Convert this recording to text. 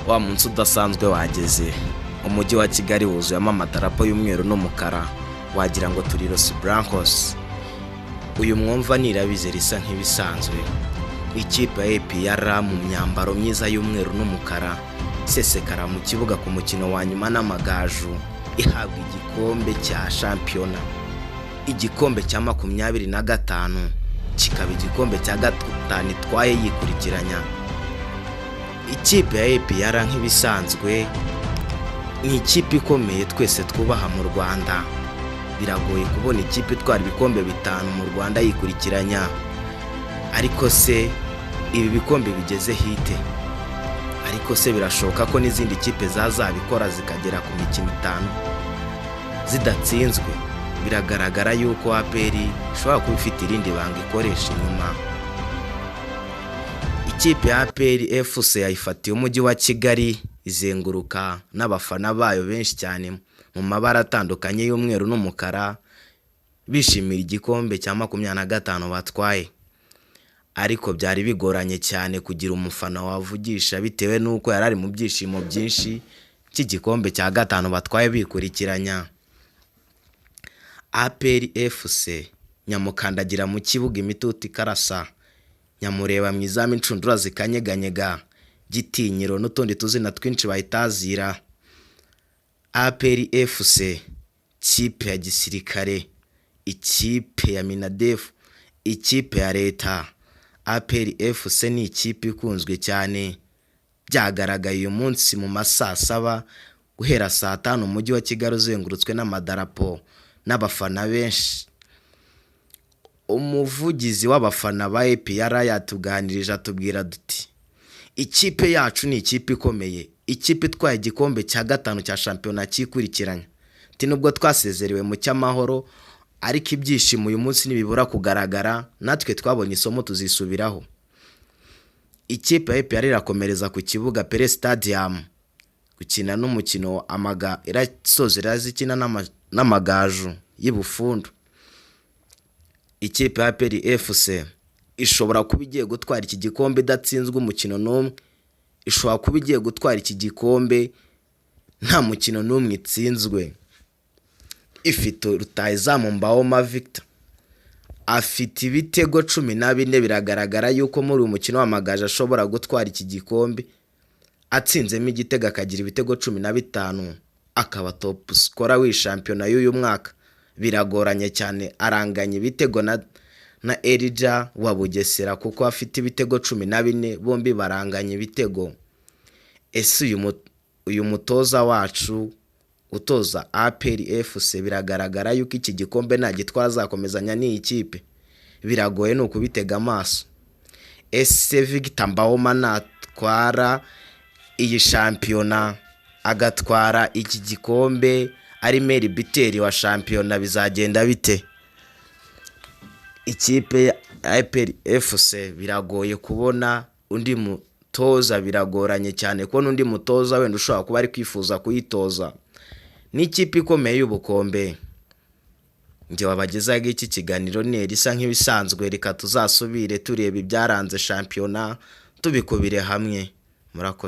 Wa munsi udasanzwe wageze, umujyi wa Kigali wuzuyemo amadarapo y'umweru n'umukara, wagira ngo turi Los Blancos. Uyu mwumva nirabize risa nk'ibisanzwe, ikipe ya APR mu myambaro myiza y'umweru n'umukara sesekara mu kibuga ku mukino wa nyuma n'amagaju, ihabwa igikombe cya shampiyona, igikombe cya 25, kikaba igikombe cya gatanu itwaye yikurikiranya. Ikipe ya APR nk'ibisanzwe ni ikipe ikomeye twese twubaha mu Rwanda. Biragoye kubona ikipe itwara ibikombe 5 mu Rwanda yikurikiranya. Ariko se ibi bikombe bigeze hite? Ariko se birashoka ko n'izindi kipe zazabikora zikagera ku mikino 5 zidatsinzwe? Biragaragara yuko APR ishobora kuba ifite irindi banga ikoresha inyuma. Ikipe ya APR FC yayifatiye umujyi wa Kigali, izenguruka n'abafana bayo benshi cyane mu mabara atandukanye y'umweru n'umukara, bishimira igikombe cya 25 batwaye. Ariko byari bigoranye cyane kugira umufana wavugisha bitewe nuko yarari mu byishimo byinshi cy'igikombe cya 5 batwaye bikurikiranya. APR FC nyamukandagira mu kibuga imituti karasa, nyamureba mu izamu incundura zikanyeganyega, Gitinyiro n'utundi tuzina twinshi bahitazira. APR FC kipe ya gisirikare, ikipe ya Minadef, ikipe ya leta. APR FC ni ikipe ikunzwe cyane. Byagaragaye uyu munsi mu masaa 7 guhera saa 5 umujyi wa Kigali uzengurutswe n'amadarapo n'abafana benshi. Umuvugizi w'abafana ba APR yatuganirije atubwira duti, ikipe yacu ni ikipe ikomeye, ikipe itwaye igikombe cya 5 cya shampiyona cyikurikiranya. Ati nubwo twasezerewe mu cyamahoro, ariko ibyishimo uyu munsi nibibura kugaragara, natwe twabonye isomo tuzisubiraho. Ikipe ya APR irakomereza ku kibuga Pele Stadium gukina n'umukino amaga irasozera zikina n'amagaju y'Ibufundu. Ikipe ya APR FC ishobora kuba igiye gutwara iki gikombe idatsinzwe umukino n'umwe, ishobora kuba igiye gutwara iki gikombe nta mukino n'umwe itsinzwe. Ifite rutahizamu Mbawoma Victor, afite ibitego 14. Biragaragara yuko muri uyu mukino w'amagaju ashobora gutwara iki gikombe atsinzemo igitego akagira ibitego 15, akaba top scorer w'ishampiyona y'uyu mwaka. Biragoranye cyane, aranganye ibitego na Elijah wa Bugesera kuko afite ibitego 14, bombi baranganye ibitego. Ese uyu mutoza wacu utoza APR FC biragaragara yuko iki gikombe nta gitwaza akomezanya n'iyi kipe. Biragoye no kubitega amaso. Ese Victor Mbawoma natwara iyi shampiyona, agatwara iki gikombe ari Meri Biteri wa shampiyona, bizagenda bite? Ikipe ya APR FC biragoye kubona undi mutoza, biragoranye cyane ko n'undi mutoza wenda ushobora kuba ari kwifuza kuyitoza. Ni ikipe ikomeye y'ubukombe. Nje wabagezaga iki kiganiro ni risa nk'ibisanzwe, reka tuzasubire tureba ibyaranze shampiyona tubikubire hamwe. Murakoze.